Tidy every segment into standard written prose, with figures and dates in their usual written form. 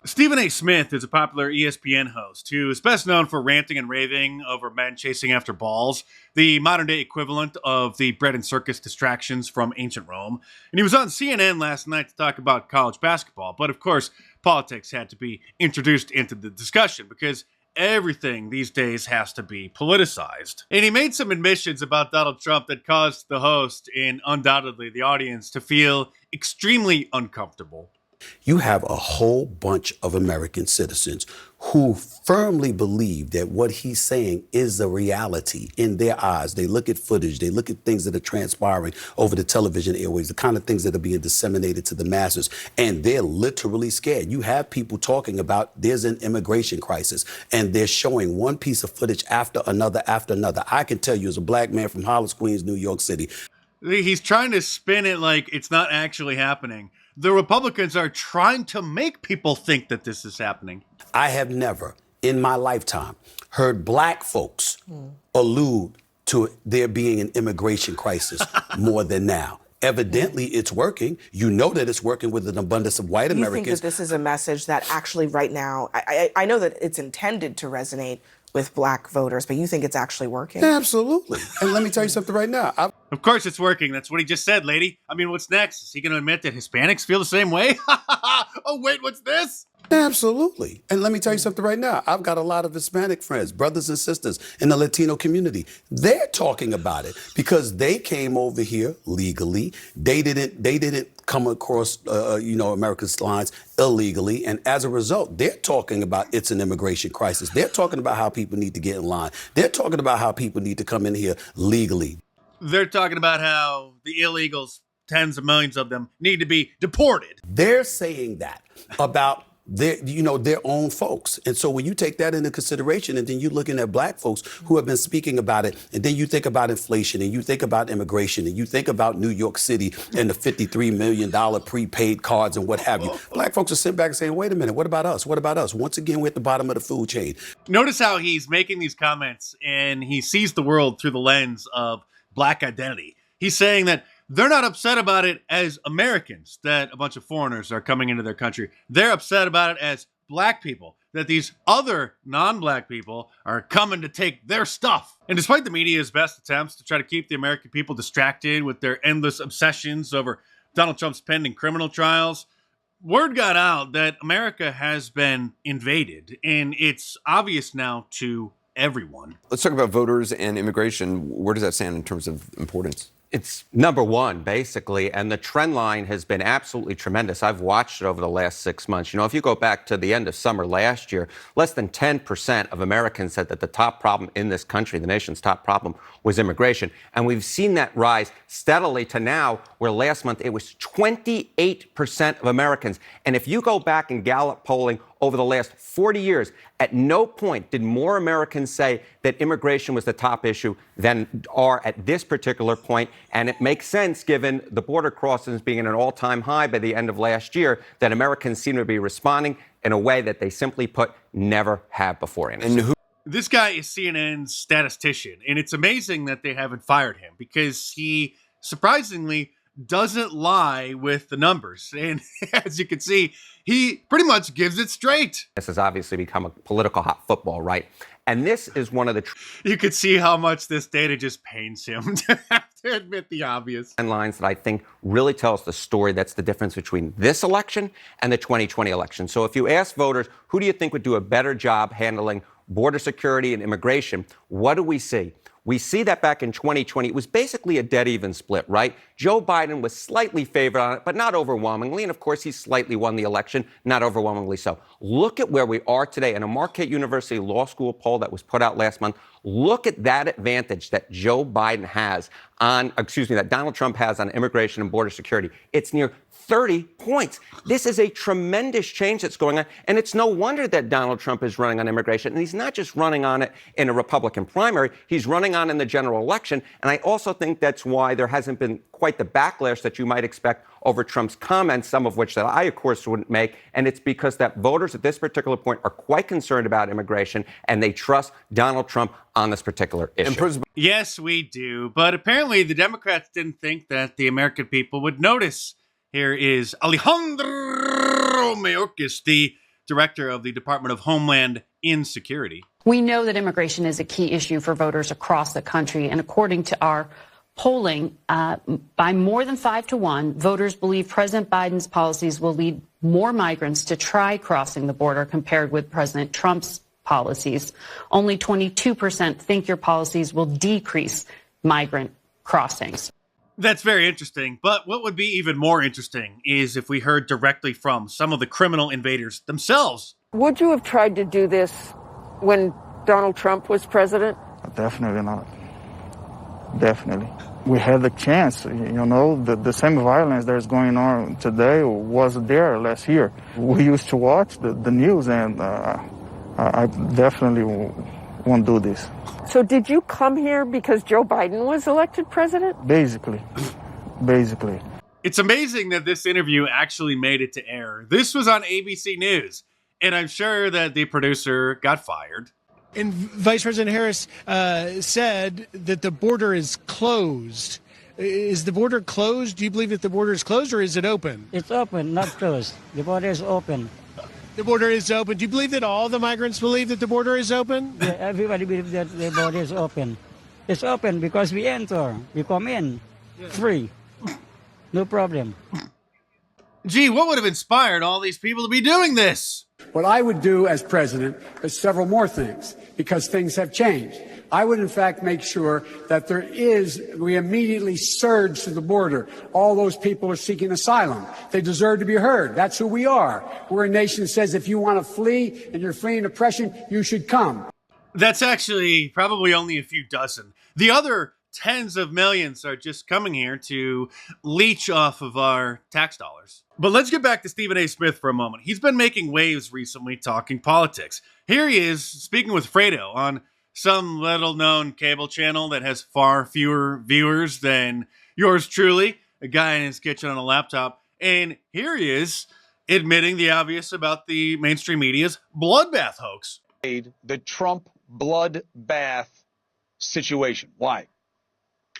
Stephen A. Smith is a popular ESPN host who is best known for ranting and raving over men chasing after balls, the modern day equivalent of the bread and circus distractions from ancient Rome. And he was on CNN last night to talk about college basketball. But of course, politics had to be introduced into the discussion because everything these days has to be politicized. And he made some admissions about Donald Trump that caused the host and undoubtedly the audience to feel extremely uncomfortable. You have a whole bunch of American citizens who firmly believe that what he's saying is the reality in their eyes. They look at footage, they look at things that are transpiring over the television airwaves, the kind of things that are being disseminated to the masses, and they're literally scared. You have people talking about there's an immigration crisis, and they're showing one piece of footage after another after another. I can tell you as a black man from Hollis, Queens, New York City. He's trying to spin it like it's not actually happening. The Republicans are trying to make people think that this is happening. I have never in my lifetime heard black folks allude to there being an immigration crisis more than now. Evidently, it's working. You know that it's working with an abundance of white Americans. You think that this is a message that actually right now, I know that it's intended to resonate with black voters, but you think it's actually working? Absolutely. And let me tell you something right now. Of course it's working. That's what he just said, lady. I mean, what's next? Is he going to admit that Hispanics feel the same way? Oh, wait, what's this? Absolutely. And let me tell you something right now. I've got a lot of Hispanic friends, brothers and sisters in the Latino community. They're talking about it because they came over here legally. They didn't come across, America's lines illegally. And as a result, they're talking about it's an immigration crisis. They're talking about how people need to get in line. They're talking about how people need to come in here legally. They're talking about how the illegals, tens of millions of them, need to be deported. They're saying that about their own folks. And so when you take that into consideration and then you're looking at black folks who have been speaking about it, and then you think about inflation and you think about immigration and you think about New York City and the $53 million prepaid cards and what have you, black folks are sitting back and saying, wait a minute, what about us? What about us? Once again, we're at the bottom of the food chain. Notice how he's making these comments and he sees the world through the lens of black identity. He's saying that they're not upset about it as Americans, that a bunch of foreigners are coming into their country. They're upset about it as black people, that these other non-black people are coming to take their stuff. And despite the media's best attempts to try to keep the American people distracted with their endless obsessions over Donald Trump's pending criminal trials, word got out that America has been invaded, and it's obvious now to everyone. Let's talk about voters and immigration. Where does that stand in terms of importance? It's number one, basically, and the trend line has been absolutely tremendous. I've watched it over the last 6 months. You know, if you go back to the end of summer last year, less than 10% of Americans said that the top problem in this country, the nation's top problem, was immigration. And we've seen that rise steadily to now, where last month it was 28% of Americans. And if you go back and Gallup polling over the last 40 years, at no point did more Americans say that immigration was the top issue than are at this particular point. And it makes sense, given the border crossings being at an all-time high by the end of last year, that Americans seem to be responding in a way that they simply put never have before. This guy is CNN's statistician, and it's amazing that they haven't fired him because he surprisingly doesn't lie with the numbers. And as you can see, he pretty much gives it straight. This has obviously become a political hot football, right? And this is one of the... You could see how much this data just pains him to have to admit the obvious. And lines that I think really tells the story that's the difference between this election and the 2020 election. So if you ask voters, who do you think would do a better job handling border security and immigration, what do we see? We see that back in 2020, it was basically a dead even split, right? Joe Biden was slightly favored on it, but not overwhelmingly. And of course, he slightly won the election, not overwhelmingly so. Look at where we are today in a Marquette University Law School poll that was put out last month. Look at that advantage that Joe Biden has that Donald Trump has on immigration and border security. It's near 30 points. This is a tremendous change that's going on. And it's no wonder that Donald Trump is running on immigration. And he's not just running on it in a Republican primary, he's running on in the general election. And I also think that's why there hasn't been quite the backlash that you might expect over Trump's comments, some of which that I, of course, wouldn't make. And it's because that voters at this particular point are quite concerned about immigration and they trust Donald Trump on this particular issue. Yes, we do. But apparently the Democrats didn't think that the American people would notice. Here is Alejandro Mayorkas, the director of the Department of Homeland Insecurity. We know that immigration is a key issue for voters across the country. And according to our polling, by more than 5-1, voters believe President Biden's policies will lead more migrants to try crossing the border compared with President Trump's policies. Only 22% think your policies will decrease migrant crossings. That's very interesting. But what would be even more interesting is if we heard directly from some of the criminal invaders themselves. Would you have tried to do this when Donald Trump was president? Definitely not. Definitely. We had the chance, the same violence that's going on today was there last year. We used to watch the news, and I definitely won't do this. So did you come here because Joe Biden was elected president? Basically. It's amazing that this interview actually made it to air. This was on ABC News, and I'm sure that the producer got fired. And Vice President Harris said that the border is closed. Is the border closed? Do you believe that the border is closed, or is it open? It's open, not closed. The border is open. The border is open. Do you believe that all the migrants believe that the border is open? Yeah, everybody believes that the border is open. It's open because we enter, we come in, free, no problem. Gee, what would have inspired all these people to be doing this? What I would do as president is several more things, because things have changed. I would, in fact, make sure that we immediately surge to the border. All those people are seeking asylum. They deserve to be heard. That's who we are. We're a nation that says if you want to flee and you're fleeing oppression, you should come. That's actually probably only a few dozen. The other tens of millions are just coming here to leech off of our tax dollars. But let's get back to Stephen A. Smith for a moment. He's been making waves recently talking politics. Here he is speaking with Fredo on some little-known cable channel that has far fewer viewers than yours truly, a guy in his kitchen on a laptop. And here he is admitting the obvious about the mainstream media's bloodbath hoax. The Trump bloodbath situation. Why?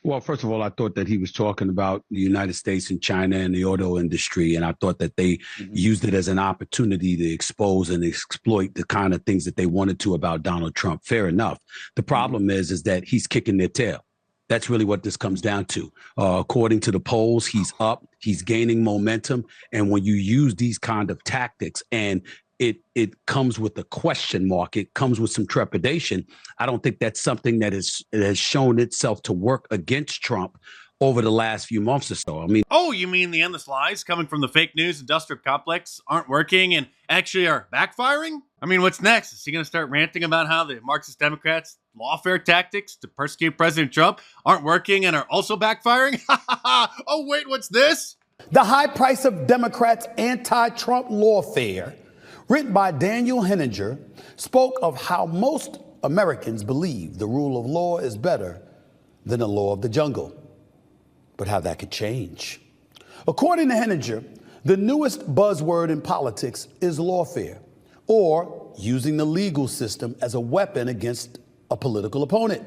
Well, first of all, I thought that he was talking about the United States and China and the auto industry, and I thought that they used it as an opportunity to expose and exploit the kind of things that they wanted to about Donald Trump. Fair enough. The problem is that he's kicking their tail. That's really what this comes down to. According to the polls, he's up, he's gaining momentum, and when you use these kind of tactics and it comes with a question mark. It comes with some trepidation. I don't think that's something that has shown itself to work against Trump over the last few months or so. I mean, oh, you mean the endless lies coming from the fake news industrial complex aren't working and actually are backfiring? I mean, what's next? Is he going to start ranting about how the Marxist Democrats' lawfare tactics to persecute President Trump aren't working and are also backfiring? Oh, wait, what's this? The High Price of Democrats' Anti-Trump Lawfare, written by Daniel Henninger, spoke of how most Americans believe the rule of law is better than the law of the jungle, but how that could change. According to Henninger, the newest buzzword in politics is lawfare, or using the legal system as a weapon against a political opponent.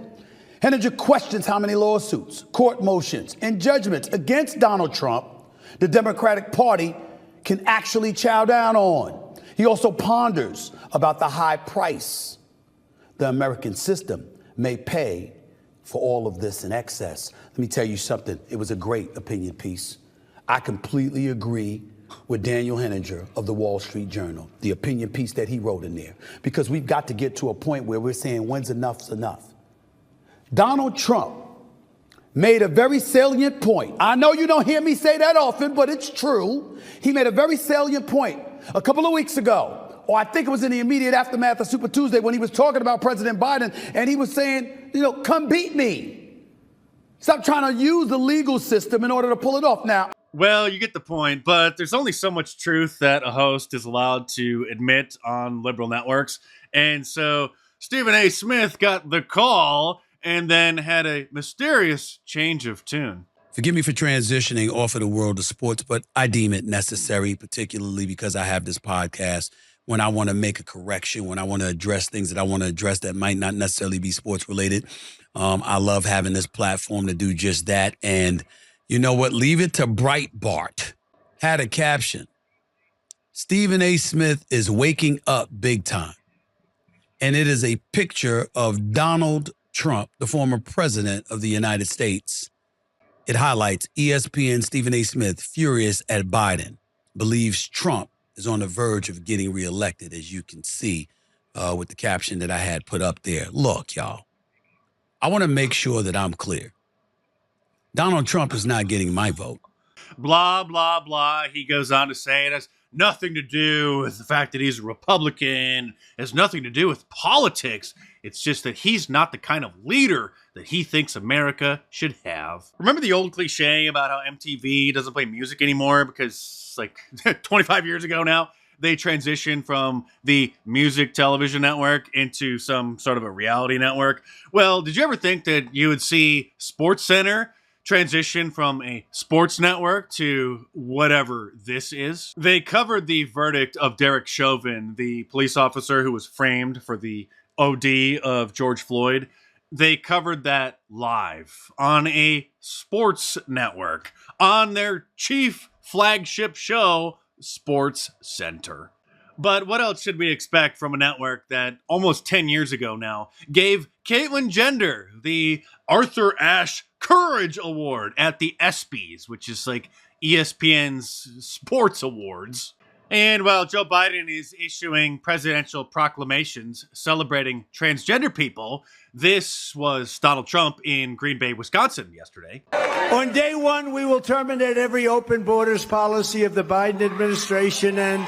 Henninger questions how many lawsuits, court motions, and judgments against Donald Trump the Democratic Party can actually chow down on. He also ponders about the high price the American system may pay for all of this in excess. Let me tell you something. It was a great opinion piece. I completely agree with Daniel Henninger of the Wall Street Journal, the opinion piece that he wrote in there, because we've got to get to a point where we're saying when's enough's enough. Donald Trump made a very salient point. I know you don't hear me say that often, but it's true. He made a very salient point a couple of weeks ago, or I think it was in the immediate aftermath of Super Tuesday, when he was talking about President Biden, and he was saying, come beat me. Stop trying to use the legal system in order to pull it off. Now, well, you get the point, but there's only so much truth that a host is allowed to admit on liberal networks. And so Stephen A. Smith got the call and then had a mysterious change of tune. forgive me for transitioning off of the world of sports, but I deem it necessary, particularly because I have this podcast, when I want to make a correction, when I want to address things that I want to address that might not necessarily be sports related. I love having this platform to do just that. And you know what? Leave it to Breitbart. Had a caption. Stephen A. Smith is waking up big time. And it is a picture of Donald Trump, the former president of the United States. It highlights ESPN Stephen A. Smith furious at Biden, believes Trump is on the verge of getting reelected, as you can see with the caption that I had put up there. Look, y'all, I want to make sure that I'm clear. Donald Trump is not getting my vote. Blah, blah, blah. He goes on to say it has nothing to do with the fact that he's a Republican. It has nothing to do with politics. It's just that he's not the kind of leader that he thinks America should have. Remember the old cliche about how MTV doesn't play music anymore because, like, 25 years ago now, they transitioned from the music television network into some sort of a reality network? Well, did you ever think that you would see SportsCenter transition from a sports network to whatever this is? They covered the verdict of Derek Chauvin, the police officer who was framed for the OD of George Floyd. They covered that live on a sports network on their chief flagship show, Sports Center. But what else should we expect from a network that almost 10 years ago now gave Caitlyn Jenner the Arthur Ashe Courage Award at the ESPYs, which is like ESPN's sports awards? And while Joe Biden is issuing presidential proclamations celebrating transgender people, this was Donald Trump in Green Bay, Wisconsin yesterday. On day one, we will terminate every open borders policy of the Biden administration and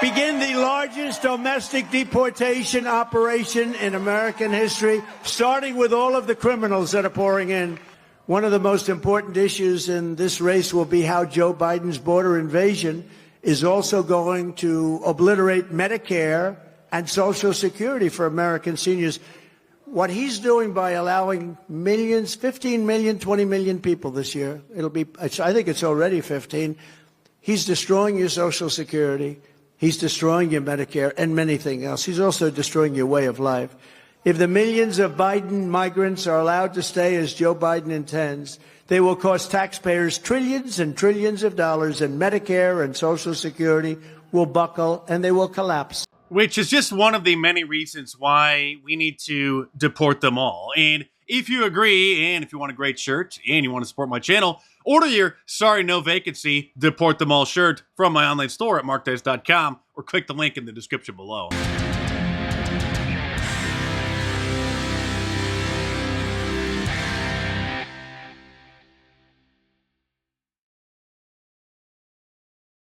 begin the largest domestic deportation operation in American history, starting with all of the criminals that are pouring in. One of the most important issues in this race will be how Joe Biden's border invasion is also going to obliterate Medicare and Social Security for American seniors. What he's doing by allowing millions, 15 million, 20 million people this year, I think it's already 15, he's destroying your Social Security, he's destroying your Medicare and many things else. He's also destroying your way of life. If the millions of Biden migrants are allowed to stay as Joe Biden intends, they will cost taxpayers trillions and trillions of dollars, and Medicare and Social Security will buckle and they will collapse. Which is just one of the many reasons why we need to deport them all. And if you agree, and if you want a great shirt, and you want to support my channel, order your Sorry No Vacancy Deport Them All shirt from my online store at markdice.com, or click the link in the description below.